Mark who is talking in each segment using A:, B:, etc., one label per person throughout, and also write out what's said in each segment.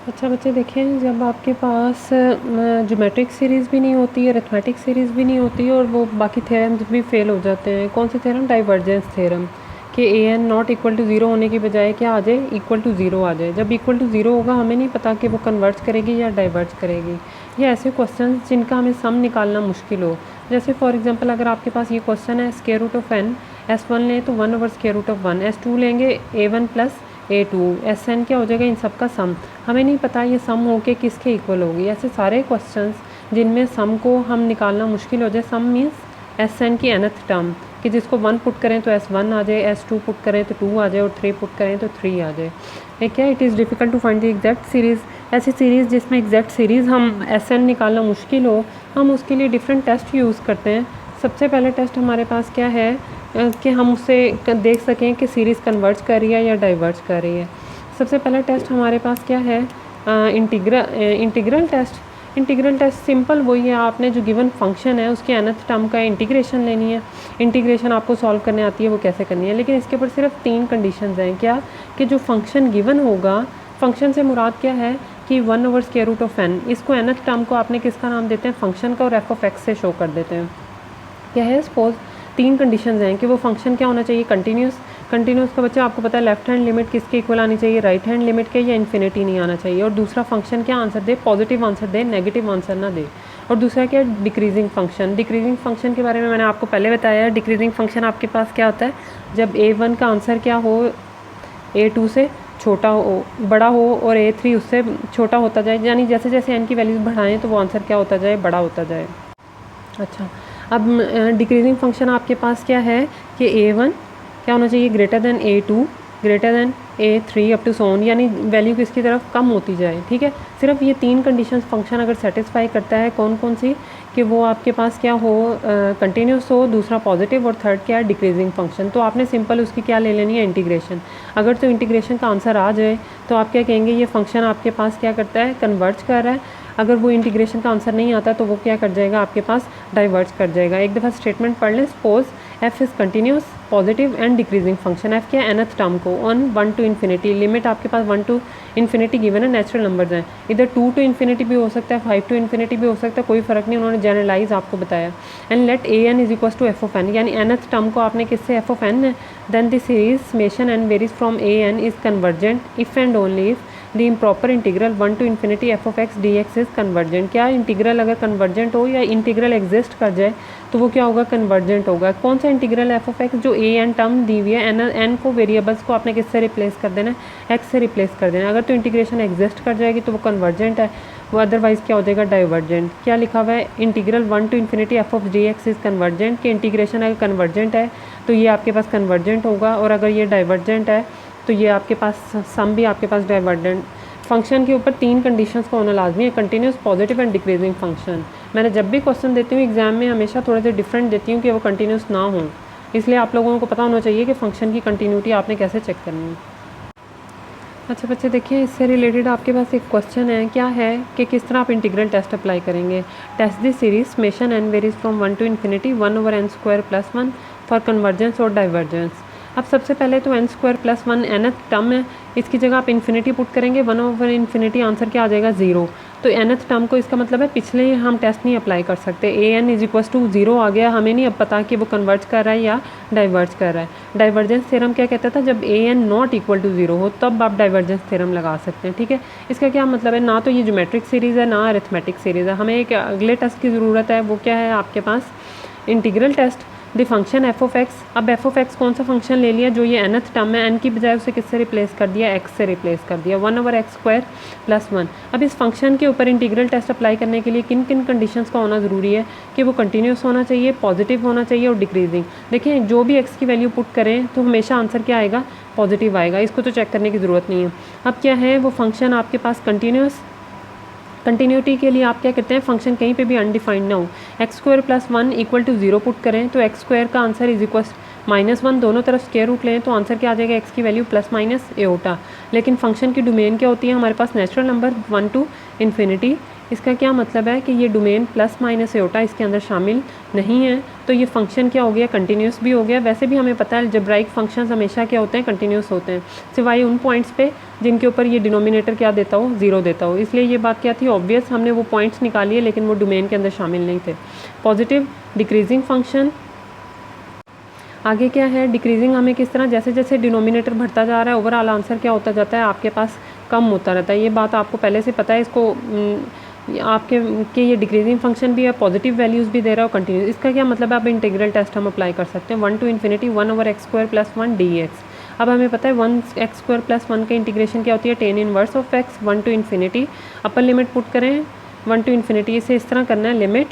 A: अच्छा बच्चे देखिए, जब आपके पास ज्योमेट्रिक सीरीज़ भी नहीं होती है, अरिथमेटिक सीरीज़ भी नहीं होती है और वो बाकी थ्योरम्स भी फेल हो जाते हैं। कौन से थ्योरम? डाइवर्जेंस थ्योरम कि a n not equal to zero होने की बजाय क्या आ जाए, इक्वल टू ज़ीरो आ जाए। जब इक्वल टू ज़ीरो होगा हमें नहीं पता कि वो कन्वर्ज करेगी या डाइवर्ज करेगी। ये ऐसे क्वेश्चन जिनका हमें सम निकालना मुश्किल हो। जैसे फॉर एग्जांपल अगर आपके पास ये क्वेश्चन है square root of N, S1 लें तो 1 over square root of 1, S2 लेंगे A1 प्लस A2, SN क्या हो जाएगा, इन सब का सम। हमें नहीं पता ये सम होके किसके इक्वल होगी। ऐसे सारे क्वेश्चंस जिनमें सम को हम निकालना मुश्किल हो जाए। सम मीन्स SN की nth टर्म कि जिसको 1 पुट करें तो S1 आ जाए, S2 पुट करें तो 2 आ जाए और 3 पुट करें तो 3 आ जाए। ठीक है, it is difficult to find the exact series. ऐसी सीरीज़ जिसमें एग्जैक्ट सीरीज़ हम SN निकालना मुश्किल हो, हम उसके लिए डिफरेंट टेस्ट यूज़ करते हैं। सबसे पहले टेस्ट हमारे पास क्या है कि हम उससे देख सकें कि सीरीज़ कन्वर्ज कर रही है या डाइवर्ज कर रही है। सबसे पहला टेस्ट हमारे पास क्या है? Integral test. Integral test simple वही है, आपने जो गिवन फंक्शन है उसकी nth टर्म का इंटीग्रेशन लेनी है। इंटीग्रेशन आपको सॉल्व करने आती है, वो कैसे करनी है। लेकिन इसके ऊपर सिर्फ 3 कंडीशंस हैं। क्या? कि जो फंक्शन गिवन होगा, फंक्शन से मुराद क्या है कि 1 over square root of n, इसको nth टर्म को आपने किसका नाम देते हैं? फंक्शन का, और एफ ऑफ एक्स से शो कर देते हैं। क्या है? सपोज 3 कंडीशंस हैं कि वो फंक्शन क्या होना चाहिए? कंटिन्यूस। कंटिन्यूस का बच्चा आपको पता है लेफ्ट हैंड लिमिट किसके इक्वल आनी चाहिए? राइट हैंड लिमिट के, या इन्फिनिटी नहीं आना चाहिए। और दूसरा फंक्शन क्या आंसर दे? पॉजिटिव आंसर दे, नेगेटिव आंसर ना दे। और दूसरा क्या? Decreasing function. डिक्रीजिंग फंक्शन के बारे में मैंने आपको पहले बताया है। डिक्रीजिंग फंक्शन आपके पास क्या होता है? जब A1 का आंसर क्या हो, A2 से छोटा हो, बड़ा हो, और A3 उससे छोटा होता जाए, यानी जैसे जैसे n की वैल्यूज़ बढ़ाएं तो वो आंसर क्या होता जाए? बड़ा होता जाए। अच्छा, अब डिक्रीजिंग फंक्शन आपके पास क्या है कि A1 क्या होना चाहिए? Greater than A2, greater than A3 up to so on, यानी वैल्यू किसकी तरफ कम होती जाए। ठीक है, सिर्फ ये 3 कंडीशंस फंक्शन अगर सेटिस्फाई करता है, कौन कौन सी? कि वो आपके पास क्या हो? कंटिन्यूस हो, दूसरा पॉजिटिव, और थर्ड क्या है? Decreasing function. तो आपने सिंपल उसकी क्या ले लेनी है? इंटीग्रेशन। अगर तो इंटीग्रेशन का आंसर आ जाए तो आप क्या कहेंगे? ये फंक्शन आपके पास क्या करता है? कन्वर्ज कर रहा है। अगर वो इंटीग्रेशन का आंसर नहीं आता तो वो क्या कर जाएगा? आपके पास डाइवर्ज कर जाएगा। एक दफ़ा स्टेटमेंट पढ़ लें। Suppose f is continuous, positive and decreasing function. f क्या है? nth टर्म को, ऑन 1 टू इन्फिनिटी। लिमिट आपके पास 1 टू इन्फिनिटी गिवन है, नेचुरल नंबर्स हैं। इधर 2 टू इन्फिनिटी भी हो सकता है, 5 टू इन्फिनिटी भी हो सकता है, कोई फ़र्क नहीं, उन्होंने जनरलाइज आपको बताया। And let a n is equal to f of n, यानी nth टर्म को आपने किससे? एफ ऑफ एन है। Then the series summation n varies from a n is convergent if and only if the improper integral 1 to infinity f of x d x is convergent. क्या integral अगर convergent हो या integral exist कर जाए तो वो क्या होगा? कन्वर्जेंट होगा। कौन सा इंटीग्रल? एफ ऑफ एक्स, जो ए एन टर्म दी हुई है, एन को वेरिएबल्स को आपने किससे रिप्लेस कर देना है? एक्स से रिप्लेस कर देना है। अगर तो इंटीग्रेशन एग्जिस्ट कर जाएगी तो वो कन्वर्जेंट है, वो अदरवाइज क्या हो जाएगा? डाइवर्जेंट। क्या लिखा हुआ है? Integral 1 to infinity f of d x is convergent. कि इंटीग्रेशन अगर कन्वर्जेंट है तो ये आपके पास कन्वर्जेंट होगा, और अगर ये डाइवर्जेंट है तो ये आपके पास सम भी आपके पास डाइवर्जेंट। फंक्शन के ऊपर 3 कंडीशंस का होना लाजमी है, continuous, positive and decreasing function. मैंने जब भी क्वेश्चन देती हूँ एग्जाम में हमेशा थोड़े से डिफरेंट देती हूँ कि वो कंटिन्यूस ना हो, इसलिए आप लोगों को पता होना चाहिए कि फंक्शन की कंटिन्यूटी आपने कैसे चेक करनी है। अच्छा बच्चे देखिए, इससे रिलेटेड आपके पास एक क्वेश्चन है। क्या है कि किस तरह आप इंटीग्रल टेस्ट अप्लाई करेंगे? Test the series summation n varies from 1 to infinity 1 over n square plus 1 for convergence और डाइवर्जेंस। अब सबसे पहले तो n square plus 1 nth term है, इसकी जगह आप इन्फिनिटी पुट करेंगे, 1 ओवर इन्फिनिटी, आंसर क्या आ जाएगा? 0। तो nth टर्म को, इसका मतलब है पिछले हम टेस्ट नहीं अप्लाई कर सकते। ए एन इज इक्वल टू 0 आ गया, हमें नहीं अब पता कि वो कन्वर्ज कर रहा है या डाइवर्ज कर रहा है। डाइवर्जेंस थ्योरम क्या कहता था? जब ए एन नॉट इक्वल टू 0 हो तब आप डाइवर्जेंस थ्योरम लगा सकते हैं। ठीक है, इसका क्या मतलब है? ना तो ये ज्योमेट्रिक सीरीज़ है ना अरिथमेटिक सीरीज़ है। हमें एक अगले टेस्ट की ज़रूरत है, वो क्या है आपके पास? Integral test. The function f of x. अब एफ ऑफ एक्स कौन सा फंक्शन ले लिया? जो ये nth टर्म है, n की बजाय उसे किससे रिप्लेस कर दिया? x से रिप्लेस कर दिया, 1 ओवर एक्स स्क्वायर प्लस 1। अब इस फंक्शन के ऊपर इंटीग्रल टेस्ट अप्लाई करने के लिए किन किन कंडीशंस का होना ज़रूरी है? कि वो कंटिन्यूस होना चाहिए, पॉजिटिव होना चाहिए, और डिक्रीजिंग। देखिए, जो भी x की वैल्यू पुट करें तो हमेशा आंसर क्या आएगा? पॉजिटिव आएगा, इसको तो चेक करने की ज़रूरत नहीं है। अब क्या है? वो फंक्शन आपके पास कंटिन्यूस। कंटिन्यूटी के लिए आप क्या करते हैं? फंक्शन कहीं पे भी अनडिफाइंड ना हो। X square plus 1 equal to 0 put करें तो एक्स स्क्वायर का आंसर इज इक्वल -1 दोनों तरफ स्क्वायर रूट लें तो आंसर क्या आ जाएगा, x की वैल्यू प्लस माइनस एओटा। लेकिन फंक्शन की डोमेन क्या होती है हमारे पास, नेचुरल नंबर 1 to इन्फिनिटी। इसका क्या मतलब है कि ये डोमेन प्लस माइनस एओटा इसके अंदर शामिल नहीं है, तो ये फंक्शन क्या हो गया, कंटिन्यूस भी हो गया। वैसे भी हमें पता है अलजेब्राइक फंक्शंस हमेशा क्या होते हैं, कंटिन्यूस होते हैं, सिवाय उन पॉइंट्स पे जिनके ऊपर ये डिनोमिनेटर क्या देता हो, 0 देता हो। इसलिए ये बात क्या थी, ऑब्वियस, हमने वो पॉइंट्स निकाली है लेकिन वो डोमेन के अंदर शामिल नहीं थे। पॉजिटिव डिक्रीजिंग फंक्शन, आगे क्या है, डिक्रीजिंग हमें किस तरह, जैसे जैसे डिनोमिनेटर बढ़ता जा रहा है ओवरऑल आंसर क्या होता जाता है आपके पास, कम होता रहता है। ये बात आपको पहले से पता है। इसको आपके ये डिक्रीजिंग फंक्शन भी है, पॉजिटिव वैल्यूज़ भी दे रहा है और कंटिन्यूस। इसका क्या मतलब है, अब इंटीग्रल टेस्ट हम अप्लाई कर सकते हैं, 1 to इन्फिनिटी 1/x² + 1 dx। अब हमें पता है 1x² + 1 के इंटीग्रेशन क्या होती है, tan inverse of x, 1 to infinity. Upper limit put करें 1 to इन्फिनिटी, इसे इस तरह करना है, limit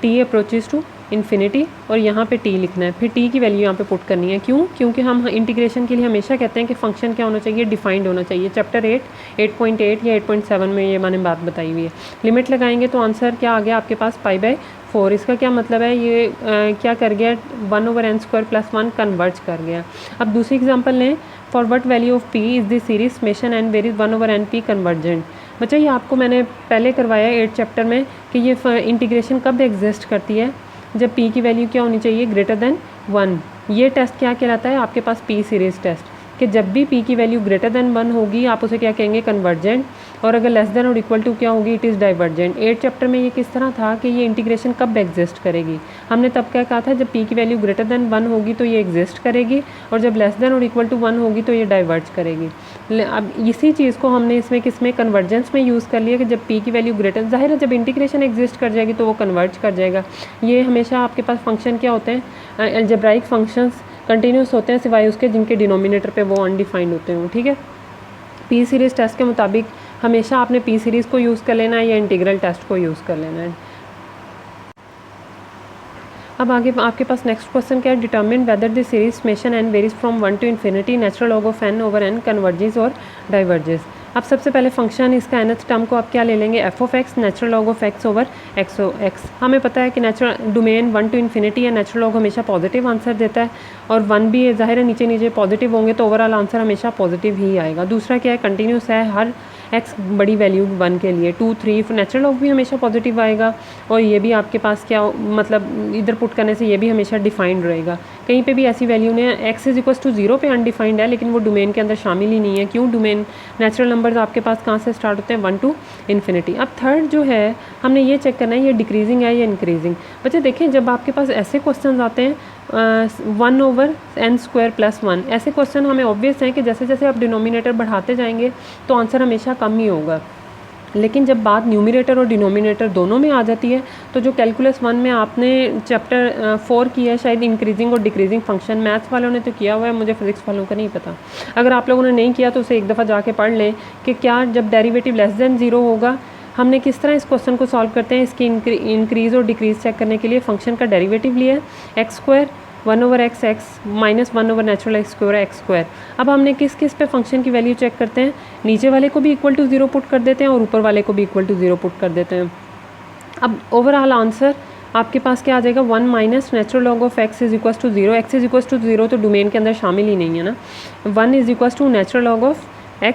A: t approaches to infinity और यहाँ पे t लिखना है, फिर t की वैल्यू यहाँ पे पुट करनी है। क्यों, क्योंकि हम इंटीग्रेशन के लिए हमेशा कहते हैं कि फंक्शन क्या होना चाहिए, डिफाइंड होना चाहिए। चैप्टर 8.8 या 8.7 में ये मैंने बात बताई हुई है। लिमिट लगाएंगे तो आंसर क्या आ गया आपके पास, π/4। इसका क्या मतलब है, ये क्या कर गया, 1/n² + 1 कन्वर्ज कर गया। अब दूसरी एग्जाम्पल लें, for what value of p is the series summation n varies 1/np convergent. बच्चा ये आपको मैंने पहले करवाया 8 चैप्टर में कि ये इंटीग्रेशन कब एग्जिस्ट करती है, जब p की वैल्यू क्या होनी चाहिए, >1। ये टेस्ट क्या कहलाता है आपके पास, p सीरीज़ टेस्ट, कि जब भी p की वैल्यू >1 होगी आप उसे क्या कहेंगे, कन्वर्जेंट, और अगर लेस देन और इक्वल टू क्या होगी, इट इज़ डाइवर्जेंट। 8 चैप्टर में ये किस तरह था कि ये इंटीग्रेशन कब एग्जिस्ट करेगी, हमने तब क्या कहा था, जब p की वैल्यू >1 होगी तो ये एग्जिस्ट करेगी, और जब लेस देन और इक्वल टू 1 होगी तो ये डाइवर्ज करेगी। अब इसी चीज़ को हमने इसमें किसमें, कन्वर्जेंस में यूज़ कर लिया कि जब p की वैल्यू ग्रेटर, जाहिर है जब इंटीग्रेशन एग्जिस्ट कर जाएगी तो वो कन्वर्ज कर जाएगा। ये हमेशा आपके पास फंक्शन क्या होते हैं, अलजेब्राइक फंक्शंस कंटिन्यूस होते हैं, सिवाय उसके जिनके डिनोमिनेटर पे वो अनडिफाइंड होते हैं, ठीक है। p सीरीज़ टेस्ट के मुताबिक हमेशा आपने p सीरीज़ को यूज़ कर लेना है या इंटीग्रल टेस्ट को यूज़ कर लेना है। अब आगे आपके पास नेक्स्ट क्वेश्चन क्या है, determine whether the series summation n varies from 1 to infinity natural log of n/n converges और डाइवर्जेस। अब सबसे पहले फंक्शन इसका nth टर्म को आप क्या ले लेंगे, f(x) natural log of x/x। हमें पता है कि नेचुरल डोमेन 1 to इन्फिनिटी है, नेचुरल लॉग हमेशा पॉजिटिव आंसर देता है, और 1 भी ज़ाहिर है नीचे नीचे पॉजिटिव होंगे तो ओवरऑल आंसर हमेशा पॉजिटिव ही आएगा। दूसरा क्या है, कंटिन्यूस है हर x बड़ी वैल्यू 1 के लिए, 2, 3 नेचुरल लॉग भी हमेशा पॉजिटिव आएगा, और ये भी आपके पास क्या मतलब इधर पुट करने से ये भी हमेशा डिफाइंड रहेगा। कहीं पे भी ऐसी वैल्यू नहीं है, x = 0 पे अनडिफाइंड है लेकिन वो डोमेन के अंदर शामिल ही नहीं है। क्यों, डोमेन नेचुरल नंबर्स आपके पास कहाँ से स्टार्ट होते हैं, 1 to इन्फिनिटी। अब थर्ड जो है हमने ये चेक करना है ये डिक्रीजिंग है या इंक्रीजिंग। बच्चे देखें जब आपके पास ऐसे क्वेश्चन आते हैं 1/n² + 1, ऐसे क्वेश्चन हमें ऑब्वियस हैं कि जैसे जैसे आप डिनोमिनेटर बढ़ाते जाएंगे तो आंसर हमेशा कम ही होगा। लेकिन जब बात न्यूमरेटर और डिनोमिनेटर दोनों में आ जाती है तो जो कैलकुलस 1 में आपने चैप्टर 4 किया है शायद, इंक्रीजिंग और डिक्रीजिंग फंक्शन, मैथ्स वालों ने तो किया हुआ है, मुझे फिजिक्स वालों का नहीं पता। अगर आप लोगों ने नहीं किया तो उसे एक दफ़ा जाके पढ़ लें कि क्या जब डेरिवेटिव लेस देन 0 होगा हमने किस तरह इस क्वेश्चन को सॉल्व करते हैं। इसकी इंक्रीज़ और डिक्रीज़ चेक करने के लिए फंक्शन का डेरिवेटिव लिया है x² 1/x minus 1/natural x²। अब हमने किस किस पे फंक्शन की वैल्यू चेक करते हैं, नीचे वाले को भी इक्वल टू 0 पुट कर देते हैं और ऊपर वाले को भी इक्वल टू 0 पुट कर देते हैं। अब ओवरऑल आंसर आपके पास क्या आ जाएगा, 1 - natural log of x = 0। x = 0 तो डोमेन के अंदर शामिल ही नहीं है ना। 1 = नेचुरल लॉग ऑफ x।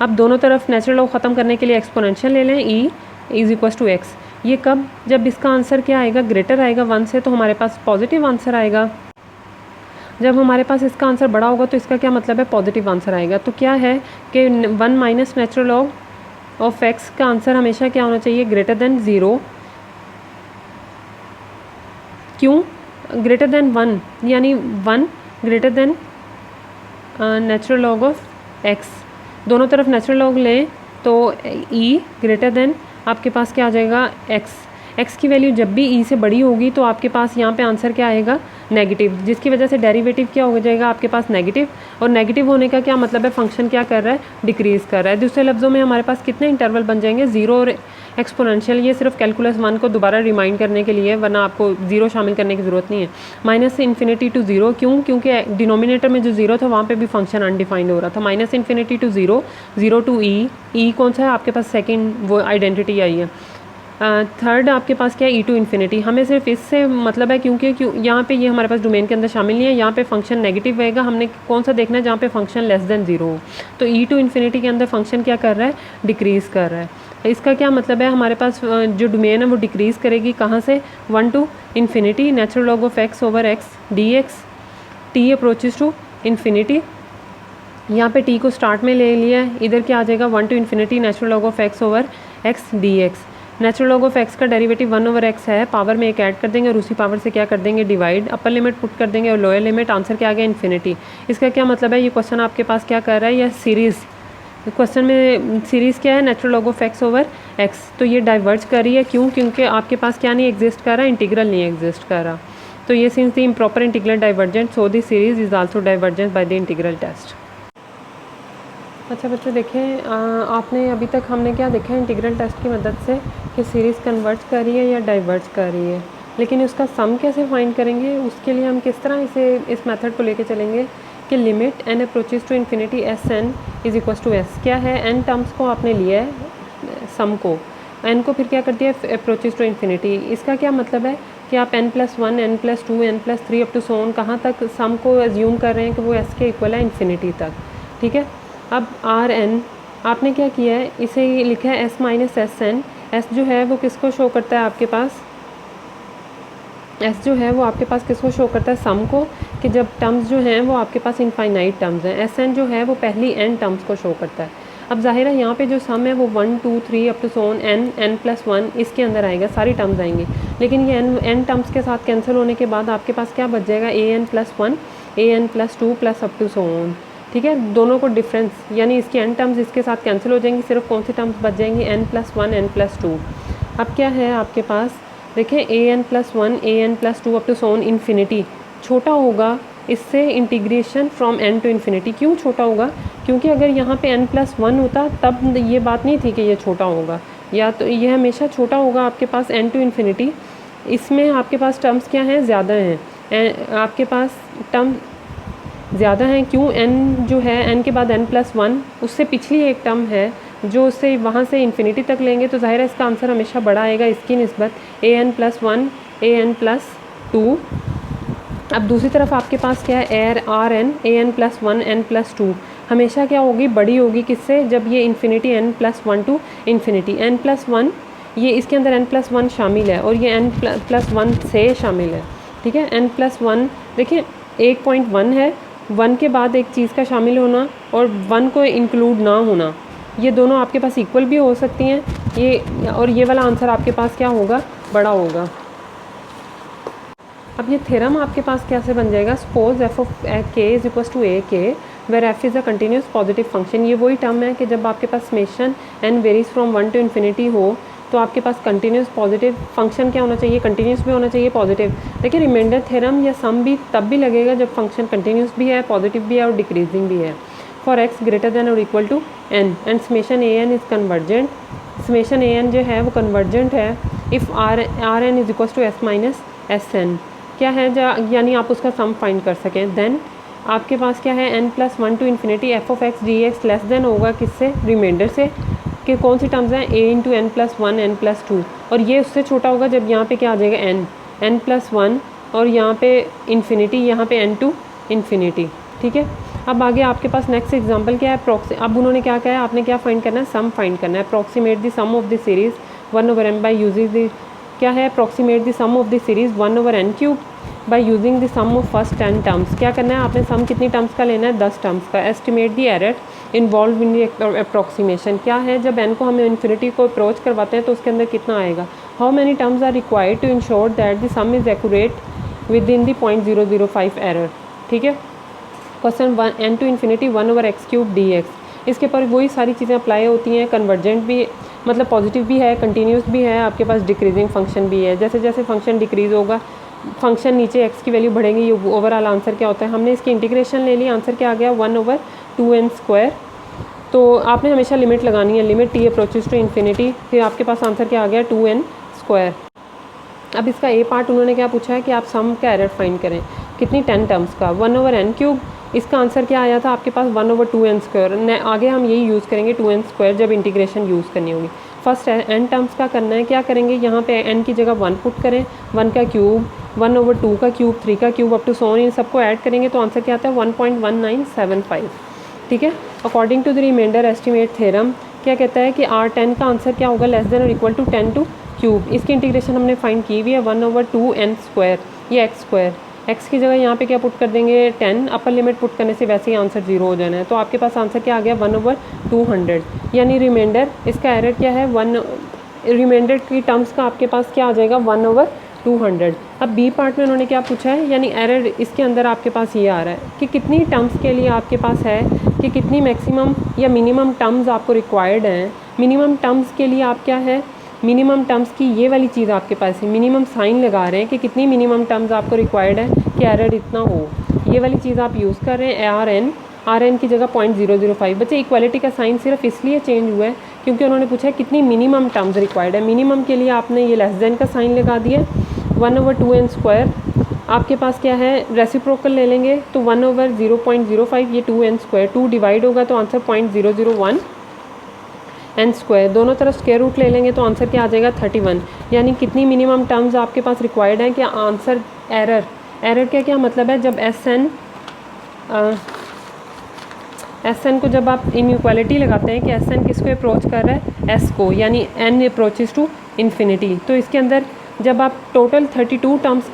A: अब दोनों तरफ नेचुरल लॉग ख़त्म करने के लिए एक्सपोनेंशियल ले लें, e = x। ये कब, जब इसका आंसर क्या आएगा, ग्रेटर आएगा 1 से, तो हमारे पास पॉजिटिव आंसर आएगा। जब हमारे पास इसका आंसर बड़ा होगा तो इसका क्या मतलब है, पॉजिटिव आंसर आएगा। तो क्या है कि 1 - नेचुरल लॉग ऑफ x का आंसर हमेशा क्या होना चाहिए, >0। क्यों, >1 यानी 1 > नेचुरल लॉग ऑफ x। दोनों तरफ नेचुरल लॉग लें तो e आपके पास क्या आ जाएगा, x की वैल्यू जब भी e से बड़ी होगी तो आपके पास यहाँ पे आंसर क्या आएगा, नेगेटिव, जिसकी वजह से डेरिवेटिव क्या हो जाएगा आपके पास, नेगेटिव। और नेगेटिव होने का क्या मतलब है, फंक्शन क्या कर रहा है, डिक्रीज़ कर रहा है। दूसरे लफ्ज़ों में हमारे पास कितने इंटरवल बन जाएंगे, 0 और एक्सपोनेंशियल। ये सिर्फ कैलकुलस 1 को दोबारा रिमाइंड करने के लिए, वरना आपको 0 शामिल करने की ज़रूरत नहीं है। -∞ to 0, क्यों, क्योंकि डिनोमिनेटर में जो 0 था वहाँ पे भी फंक्शन अनडिफाइंड हो रहा था। -∞ to 0, 0 to e कौन सा है आपके पास, सेकंड वो आइडेंटिटी आई है। थर्ड आपके पास क्या है, ई टू इन्फिनिटी। हमें सिर्फ इससे मतलब है क्योंकि यहाँ पे ये हमारे पास डोमेन के अंदर शामिल नहीं है, यहाँ पे फंक्शन नेगेटिव रहेगा। हमने कौन सा देखना है, जहाँ पे फंक्शन लेस देन 0 हो। तो ई टू इन्फिनिटी के अंदर फंक्शन क्या कर रहा है, डिक्रीज़ कर रहा है। इसका क्या मतलब है, हमारे पास जो डोमेन है वो डिक्रीज़ करेगी कहाँ से, 1 to infinity natural log of x over x d x, t approaches to infinity. यहाँ पे टी को स्टार्ट में ले लिया है, इधर क्या आ जाएगा, 1 to infinity natural log of x over x d x. Natural log of x का डेरिवेटिव 1 ओवर एक्स है, पावर में एक ऐड कर देंगे और उसी पावर से क्या कर देंगे, डिवाइड। अपर लिमिट पुट कर देंगे और लोअर लिमिट, आंसर क्या आ गया, इन्फिनिटी। इसका क्या मतलब है, ये क्वेश्चन आपके पास क्या कर रहा है, यह सीरीज़ क्वेश्चन में सीरीज़ क्या है, natural log of x over x. तो ये डाइवर्ज कर रही है, क्यों, क्योंकि आपके पास क्या नहीं एग्जिस्ट कर रहा, इंटीग्रल नहीं एग्जिस्ट कर रहा। तो ये since the improper integral divergent, so the series is also divergent by the integral test. अच्छा बच्चों देखें, आपने अभी तक हमने क्या देखा है इंटीग्रल टेस्ट की मदद से कि सीरीज़ कन्वर्ज कर रही है या डाइवर्ज कर रही है, लेकिन उसका सम कैसे फाइंड करेंगे, उसके लिए हम किस तरह इस मेथड को लेके चलेंगे कि limit n approaches to infinity s n is equals to s. क्या है, n टर्म्स को आपने लिया है सम को, n को फिर क्या कर दिया अप्रोचेज टू इन्फिनिटी। इसका क्या मतलब है कि आप n+1 n+2 n+3 up to so on कहाँ तक सम को एज्यूम कर रहे हैं कि वो s के इक्वल है इन्फिनिटी तक, ठीक है। अब आर एन आपने क्या किया है, इसे लिखा है s minus s n. S जो है वो किसको शो करता है आपके पास, एस जो है वो आपके पास किसको शो करता है, सम को, कि जब टर्म्स जो हैं वो आपके पास इनफाइनाइट टर्म्स हैं। एस एन जो है वो पहली एन टर्म्स को शो करता है। अब जाहिर है यहाँ पे जो सम है वो 1 2 3 up to so on n n+1 इसके अंदर आएगा, सारी टर्म्स आएंगी। लेकिन ये एन टर्म्स के साथ कैंसिल होने के बाद आपके पास क्या बच जाएगा, an+1 an+2 plus up to so on, ठीक है। दोनों को डिफरेंस यानी इसकी n टर्म्स इसके साथ कैंसिल हो जाएंगी, सिर्फ कौन सी टर्म्स बच जाएंगी, n+1 n+2। अब क्या है आपके पास, देखें an+1 an+2 up to so on infinity छोटा होगा इससे integration from n to infinity. क्यों छोटा होगा, क्योंकि अगर यहाँ पे n+1 होता तब ये बात नहीं थी कि ये छोटा होगा, या तो ये हमेशा छोटा होगा आपके पास n टू इन्फिनिटी। इसमें आपके पास टर्म्स क्या हैं, ज़्यादा हैं, आपके पास टर्म ज़्यादा हैं। क्यों, n जो है n के बाद n+1 उससे पिछली एक टर्म है जो उससे वहाँ से इन्फिनिटी तक लेंगे, तो ज़ाहिर है इसका आंसर हमेशा बड़ा आएगा इसकी निस्बत, an+1 an+2। अब दूसरी तरफ आपके पास क्या है, आर एन an+1 n+2 हमेशा क्या होगी, बड़ी होगी किससे, जब ये infinity n+1 to infinity. n+1 ये इसके अंदर n+1 शामिल है और ये n+1 से शामिल है, ठीक है। n+1 देखिए 1.1 है, 1 के बाद एक चीज़ का शामिल होना और 1 को इंक्लूड ना होना, ये दोनों आपके पास इक्वल भी हो सकती हैं, ये और ये वाला आंसर आपके पास क्या होगा, बड़ा होगा। अब ये थ्योरम आपके पास कैसे बन जाएगा, suppose f of k is equals to a k where f is a continuous positive function. ये वही टर्म है कि जब आपके पास summation n varies from 1 to infinity हो तो आपके पास कंटिन्यूस पॉजिटिव फंक्शन क्या होना चाहिए, कंटिन्यूस भी होना चाहिए, पॉजिटिव। देखिए रिमाइंडर थ्योरम या सम भी तब भी लगेगा जब फंक्शन कंटिन्यूस भी है, पॉजिटिव भी है और डिक्रीजिंग भी है। फॉर x ग्रेटर देन और equal to n and summation a n is convergent, summation a n जो है वो कन्वर्जेंट है if r n is equals to s minus s n क्या है, यानी आप उसका सम फाइंड कर सकें। देन आपके पास क्या है, n+1 to infinity f of x dx less than होगा किससे, रिमाइंडर से, कि कौन सी टर्म्स हैं, a इंटू n+1 n+2, और ये उससे छोटा होगा जब यहाँ पे क्या आ जाएगा n+1 और यहाँ पे इन्फिनिटी, यहाँ पे n टू इन्फिनिटी, ठीक है। अब आगे आपके पास नेक्स्ट एग्जांपल क्या है, अब उन्होंने क्या कहा है, आपने क्या फाइंड करना है, सम फाइंड करना है। Approximate the sum of the series 1/n by using the क्या है, approximate the sum of the series 1/n³ by using the sum of first 10 terms. क्या करना है आपने, सम कितनी टर्म्स का लेना है, 10 टर्म्स का। Estimate the error involve in the approximation क्या है, जब n को हम इन्फिनिटी को अप्रोच करवाते हैं तो उसके अंदर कितना आएगा। How many terms are required to ensure that the sum is accurate within the 0.005 error, ठीक है। Question n to infinity 1/x³ dx, इसके पर वही सारी चीज़ें अप्लाई होती हैं, कन्वर्जेंट भी मतलब पॉजिटिव भी है, कंटिन्यूस भी है, आपके पास डिक्रीजिंग फंक्शन भी है। जैसे जैसे फंक्शन डिक्रीज़ होगा फंक्शन नीचे x की वैल्यू बढ़ेंगी, ये ओवरऑल आंसर क्या होता है। हमने इसकी इंटीग्रेशन ले ली, आंसर क्या आ गया 1/2n²। तो आपने हमेशा लिमिट लगानी है, limit t approaches to infinity, फिर आपके पास आंसर क्या आ गया 2n²। अब इसका ए पार्ट उन्होंने क्या पूछा है कि आप सम का एरर फाइंड करें, कितनी 10 टर्म्स का, 1/n³। इसका आंसर क्या आया था आपके पास 1/2n²। आगे हम यही यूज़ करेंगे 2n² जब इंटीग्रेशन यूज़ करनी होगी। फर्स्ट n टर्म्स का करना है। क्या करेंगे, यहाँ पे n की जगह 1 पुट करें, 1 का क्यूब, 1/2 का क्यूब, 3 का cube up to so on, इन सबको ऐड करेंगे तो आंसर क्या आता है 1.1975। ठीक है। According to the remainder estimate theorem क्या कहता है कि R10 का आंसर क्या होगा, लेस देन और इक्वल टू 10 टू क्यूब। इसकी इंटीग्रेशन हमने फाइंड की हुई है 1/2n², ये x², x की जगह यहाँ पे क्या पुट कर देंगे 10, अपर लिमिट पुट करने से वैसे ही आंसर 0 हो जाना है। तो आपके पास आंसर क्या आ गया 1/200, यानी रिमाइंडर, इसका एरर क्या है 1, रिमाइंडर की टर्म्स का आपके पास क्या आ जाएगा 1/200। अब बी पार्ट में उन्होंने क्या पूछा है, यानी एरर इसके अंदर आपके पास ये आ रहा है कि कितनी टर्म्स के लिए आपके पास है कि कितनी मैक्सिमम या मिनिमम टर्म्स आपको रिक्वायर्ड हैं। मिनिमम टर्म्स के लिए आप क्या है, मिनिमम टर्म्स की ये वाली चीज़ आपके पास है, मिनिमम साइन लगा रहे हैं कि कितनी मिनिमम टर्म्स आपको रिक्वायर्ड है कि एरर इतना हो, ये वाली चीज़ आप यूज़ कर रहे हैं। आर एन की जगह 0.005। बच्चे इक्वालिटी का साइन सिर्फ इसलिए चेंज हुआ है क्योंकि उन्होंने पूछा है कितनी मिनिमम टर्म्स रिक्वायर्ड है। मिनिमम के लिए आपने ये लेस देन का साइन लगा दिया, 1/2n²। आपके पास क्या है, रेसिप्रोकल ले लेंगे तो 1/0.05, ये 2n², 2 डिवाइड होगा तो आंसर 0.001 n²। दोनों तरफ स्क्वायर रूट ले लेंगे तो आंसर क्या आ जाएगा 31। यानी कितनी मिनिमम टर्म्स आपके पास रिक्वायर्ड है कि आंसर एरर क्या क्या मतलब है, जब एस एन को जब आप इनइक्वालिटी लगाते हैं कि एस एन किसको अप्रोच कर रहा है, एस को, यानी एन अप्रोचेस टू इन्फिनिटी। तो इसके अंदर जब आप टोटल 32 टर्म्स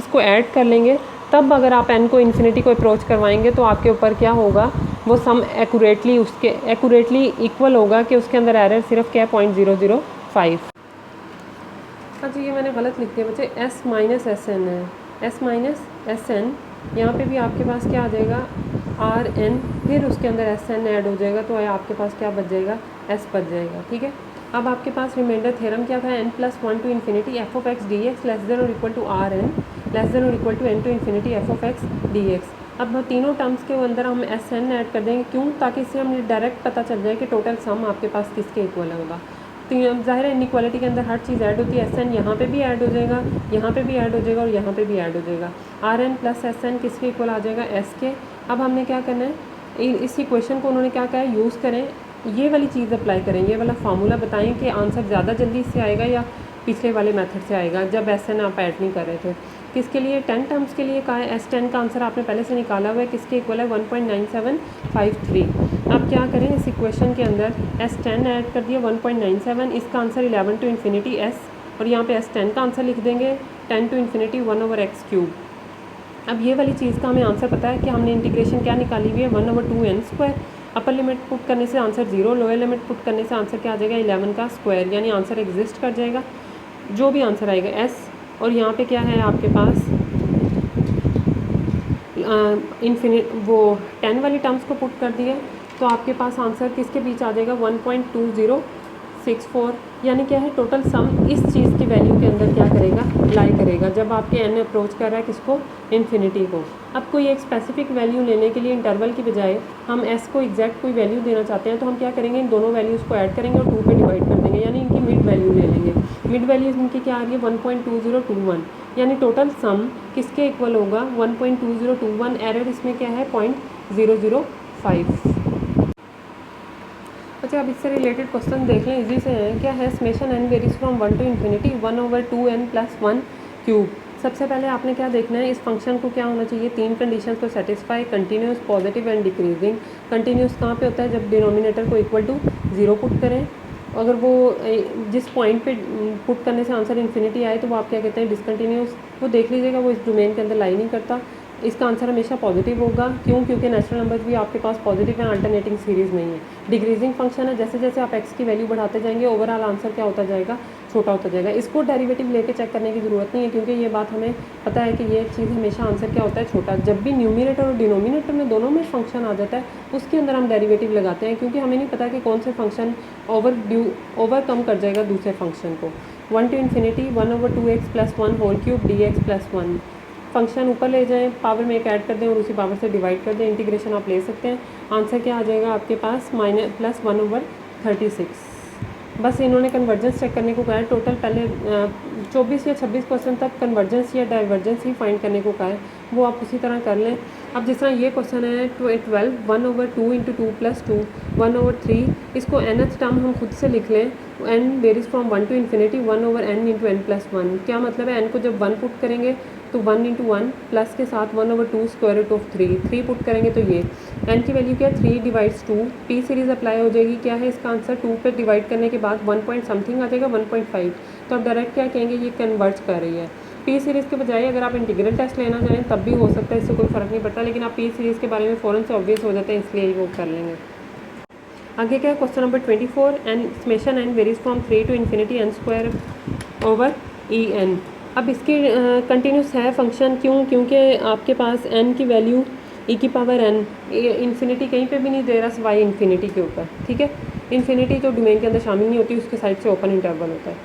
A: को ऐड कर लेंगे तब अगर आप एन को इन्फिनिटी को अप्रोच करवाएंगे तो आपके ऊपर क्या होगा, वो सम एक्यूरेटली इक्वल होगा कि उसके अंदर एरर सिर्फ क्या है 0.005। अच्छा ये मैंने गलत लिख दिया बच्चे, s माइनस एस एन है, s माइनस एस एन, यहाँ पर भी आपके पास क्या आ जाएगा आर एन, फिर उसके अंदर एस एन ऐड हो जाएगा तो आपके पास क्या बच जाएगा, एस बच जाएगा। ठीक है। अब आपके पास रिमाइंडर थ्योरम क्या था, n+1 to infinity f of x d x less than और equal to r n less than और equal to n to infinity f of x d x. अब तीनों टर्म्स के अंदर हम एस एन ऐड कर देंगे, क्यों, ताकि इससे हमें डायरेक्ट पता चल जाए कि टोटल सम आपके पास किसके इक्वल होगा। तो ज़ाहिर है इनइक्वालिटी के अंदर हर चीज़ ऐड होती है, एस एन यहाँ पर भी ऐड हो जाएगा, यहाँ पर भी ऐड हो जाएगा और यहाँ पर भी ऐड हो जाएगा। R n plus s n किसके इक्वल आ जाएगा, एस के। अब हमने क्या करना है, इस इक्वेशन को उन्होंने क्या कहा है, यूज़ करें, ये वाली चीज़ अप्लाई करें, ये वाला फार्मूला बताएं कि आंसर ज़्यादा जल्दी इससे आएगा या पिछले वाले मेथड से आएगा जब एस एन आप ऐड नहीं कर रहे थे। किसके लिए, 10 टर्म्स के लिए कहा है। S10 का आंसर आपने पहले से निकाला हुआ है, किसके इक्वल है 1.9753। अब क्या करें, इस इक्वेशन के अंदर S10 ऐड कर दिया 1.97, इसका आंसर 11 टू इन्फिनिटी S, और यहाँ पे S10 का आंसर लिख देंगे 10 टू इन्फिनिटी 1/x³। अब ये वाली चीज़ का हमें आंसर पता है कि हमने इंटीग्रेशन क्या निकाली हुई है 1/2n²। अपर लिमिट पुट करने से आंसर 0, लोअर लिमिट पुट करने से आंसर क्या आ जाएगा 11 का स्क्वायर, यानी आंसर एग्जिस्ट कर जाएगा जो भी आंसर आएगा s। और यहाँ पे क्या है आपके पास वो 10 वाली टर्म्स को पुट कर दिया तो आपके पास आंसर किसके बीच आ जाएगा 1.2064, यानी क्या है टोटल सम इस चीज़ की वैल्यू के अंदर क्या करेगा, लाई करेगा जब आपके n अप्रोच कर रहा है किसको, इन्फिनिटी को। अब कोई एक स्पेसिफिक वैल्यू लेने के लिए इंटरवल की बजाय हम s को एग्जैक्ट कोई वैल्यू देना चाहते हैं तो हम क्या करेंगे, इन दोनों वैल्यूज़ को ऐड करेंगे और 2 पे डिवाइड कर देंगे, यानी इनकी मिड वैल्यू ले लेंगे। मिड वैल्यू इनकी क्या आ रही है 1.2021, यानी टोटल सम किसके इक्वल होगा 1.2021। एरर इसमें क्या है 0.005। अच्छा अब इससे रिलेटेड क्वेश्चन देख लें, इजी से हैं। क्या है, summation n varies from 1 to infinity 1/2n+1³। सबसे पहले आपने क्या देखना है, इस फंक्शन को क्या होना चाहिए, 3 कंडीशंस को satisfy, continuous, positive and decreasing. Continuous कहाँ पे होता है, जब डिनोमिनेटर को इक्वल टू 0 पुट करें, अगर वो जिस पॉइंट पे पुट करने से आंसर इन्फिनिटी आए तो वो आप क्या कहते हैं डिसकंटिन्यूस। वो देख लीजिएगा वो इस डोमेन के अंदर लाई नहीं करता। इसका आंसर हमेशा पॉजिटिव होगा, क्यों, क्योंकि नेचुरल नंबर्स भी आपके पास पॉजिटिव है, अल्टरनेटिंग सीरीज़ नहीं है। डिक्रीजिंग फंक्शन है, जैसे जैसे आप x की वैल्यू बढ़ाते जाएंगे ओवरऑल आंसर क्या होता जाएगा, छोटा होता जाएगा। इसको डेरिवेटिव लेके चेक करने की ज़रूरत नहीं है, क्योंकि ये बात हमें पता है कि ये चीज़ हमेशा आंसर क्या होता है, छोटा। जब भी न्यूमिनेटर और डिनोमिनेटर में दोनों में फंक्शन आ जाता है उसके अंदर हम डेरिवेटिव लगाते हैं, क्योंकि हमें नहीं पता कि कौन से फंक्शन ओवरकम कर जाएगा दूसरे फंक्शन को। 1 to infinity 1/2x+1³ dx+1। Function ऊपर ले जाएं, पावर में एक ऐड कर दें और उसी पावर से डिवाइड कर दें, इंटीग्रेशन आप ले सकते हैं। आंसर क्या आ जाएगा आपके पास +1/36। बस इन्होंने कन्वर्जेंस चेक करने को कहा है। टोटल पहले 24 या 26 क्वेश्चन तक कन्वर्जेंस या डाइवर्जेंस ही फाइंड करने को कहा है, वो आप उसी तरह कर लें। अब जिस तरह ये क्वेश्चन है 12 1/2 × 2 + 2 1/3, इसको nth टर्म हम खुद से लिख लें, n varies from 1 to infinity 1/n × n + 1। क्या मतलब है, n को जब 1 पुट करेंगे तो 1 × 1 प्लस के साथ 1/2 √3 3 पुट करेंगे तो ये n की वैल्यू क्या है 3 / 2। p सीरीज़ अप्लाई हो जाएगी, क्या है इसका आंसर 2 पे डिवाइड करने के बाद 1 पॉइंट समथिंग आ जाएगा 1.5। तो आप डायरेक्ट क्या कहेंगे, ये कन्वर्ज कर रही है। पी सीरीज़ के बजाय अगर आप इंटीग्रल टेस्ट लेना चाहें तब भी हो सकता है, इससे कोई फ़र्क नहीं पड़ता, लेकिन आप पी सीरीज़ के बारे में फ़ौरन से ऑब्वियस हो जाते हैं, इसलिए वो कर लेंगे। आगे क्या है question number 24, n summation n varies from 3 to infinity n²/en। अब इसकी कंटिन्यूस है फंक्शन, क्योंकि आपके पास n की वैल्यू e⁻n इन्फिनिटी कहीं पे भी नहीं दे रहा सिवाय इन्फिनिटी के ऊपर, ठीक है। इन्फिनिटी जो डोमेन के अंदर शामिल नहीं होती उसके साइड से ओपन इंटरवल होता है।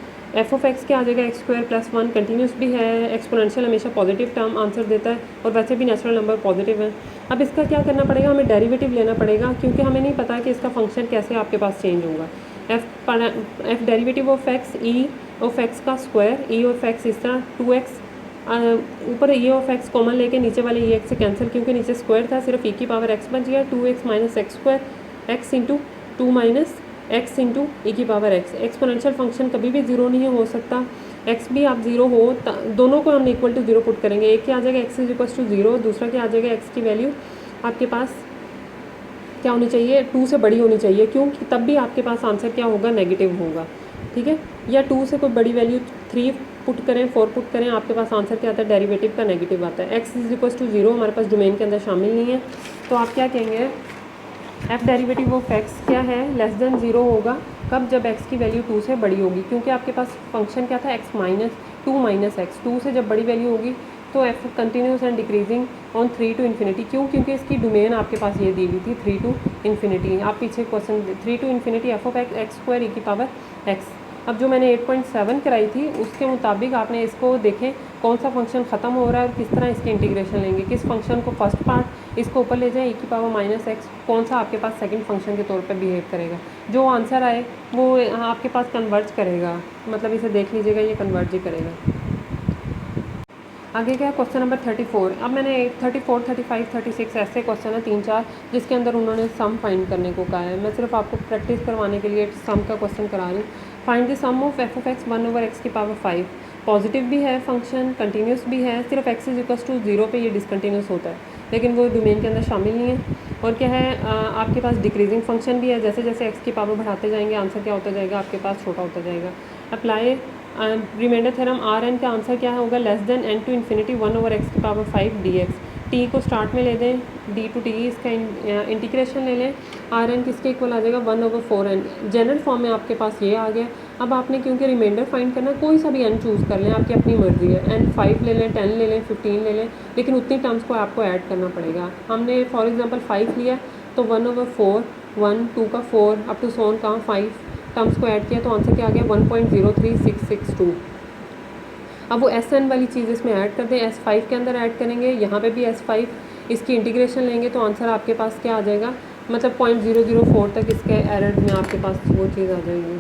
A: f(x) क्या आ जाएगा x² + 1, कंटिन्यूस भी है, एक्सपोनेंशियल हमेशा पॉजिटिव टर्म आंसर देता है और वैसे भी नेचुरल नंबर पॉजिटिव है। अब इसका क्या करना पड़ेगा, हमें डेरिवेटिव लेना पड़ेगा, क्योंकि हमें नहीं पता कि इसका फंक्शन कैसे आपके पास चेंज होगा। f derivative of x e(x) का स्क्वायर, e(x) इस तरह 2x, ऊपर e(x) कॉमन लेके नीचे वाले e(x) से कैंसिल, क्योंकि नीचे स्क्वायर था, सिर्फ e⁻x बच गया, 2x - x² x × 2 - x × e⁻x। Exponential function कभी भी ज़ीरो नहीं हो सकता, x भी आप ज़ीरो हो, दोनों को हम इक्वल टू ज़ीरो पुट करेंगे। एक क्या आ जाएगा x = 0, दूसरा क्या आ जाएगा x की वैल्यू आपके पास क्या होनी चाहिए, 2 से बड़ी होनी चाहिए, क्योंकि तब भी आपके पास आंसर क्या होगा, नेगेटिव होगा, ठीक है। या 2 से कोई बड़ी वैल्यू 3 पुट करें, 4 पुट करें, आपके पास आंसर क्या आता है, डेरिवेटिव का नेगेटिव आता है। x = 0 हमारे पास डोमेन के अंदर शामिल नहीं है, तो आप क्या कहेंगे, f डेरिवेटिव ऑफ x क्या है, <0 होगा, कब, जब x की वैल्यू 2 से बड़ी होगी, क्योंकि आपके पास फंक्शन क्या था x - 2 - x, 2 से जब बड़ी वैल्यू होगी तो f continuous and decreasing on 3 to infinity, क्योंकि इसकी डोमेन आपके पास ये दी हुई थी 3 to infinity। आप पीछे question 3 to infinity f(x² e⁻x)। अब जो मैंने 8.7 कराई थी उसके मुताबिक आपने इसको देखें कौन सा फंक्शन ख़त्म हो रहा है और किस तरह इसकी इंटीग्रेशन लेंगे, किस फंक्शन को फर्स्ट पार्ट इसको ऊपर ले जाए e⁻x, कौन सा आपके पास सेकंड फंक्शन के तौर पे बिहेव करेगा, जो आंसर आए वो आपके पास कन्वर्ज करेगा, मतलब इसे देख लीजिएगा, ये कन्वर्ज ही करेगा। आगे क्या क्वेश्चन नंबर 34। अब मैंने 34, 35, 36 ऐसे क्वेश्चन है 3-4 जिसके अंदर उन्होंने सम फाइंड करने को कहा है। मैं सिर्फ आपको प्रैक्टिस करवाने के लिए सम का क्वेश्चन करा रही हूँ। Find the sum of f(x) 1/x⁵ positive भी है फंक्शन, कंटिन्यूस भी है, सिर्फ x = 0 पे ये डिसकंटिन्यूस होता है, लेकिन वो डोमेन के अंदर शामिल नहीं है। और क्या है, आपके पास डिक्रीजिंग फंक्शन भी है, जैसे जैसे x की पावर बढ़ाते जाएंगे आंसर क्या होता जाएगा, आपके पास छोटा होता जाएगा। अप्लाई रिमाइंडर थ्योरम, Rn का आंसर क्या होगा, n to infinity 1/x⁵ dx। t को स्टार्ट में ले दें, d to t इसका इंटीग्रेशन ले लें, Rn किसके इक्वल आ जाएगा 1/4n। जनरल फॉर्म में आपके पास ये आ गया। अब आपने क्योंकि रिमाइंडर फाइंड करना है, कोई सा भी n चूज़ कर लें, आपकी अपनी मर्जी है, n 5 ले लें, 10 ले लें, 15 ले लें, लेकिन उतनी टर्म्स को आपको ऐड करना पड़ेगा। हमने फॉर एग्जांपल 5 लिया तो 1/4, 1, 2 का 4 अप टू सोन का 5 टर्म्स को ऐड किया तो आंसर क्या आ गया 1.03662। अब वो SN वाली चीज़ इसमें ऐड कर दें, S5 के अंदर ऐड करेंगे, यहाँ पे भी S5, इसकी इंटीग्रेशन लेंगे तो आंसर आपके पास क्या आ जाएगा, मतलब 0.004 तक इसके एरर में आपके पास वो चीज़ आ जाएगी।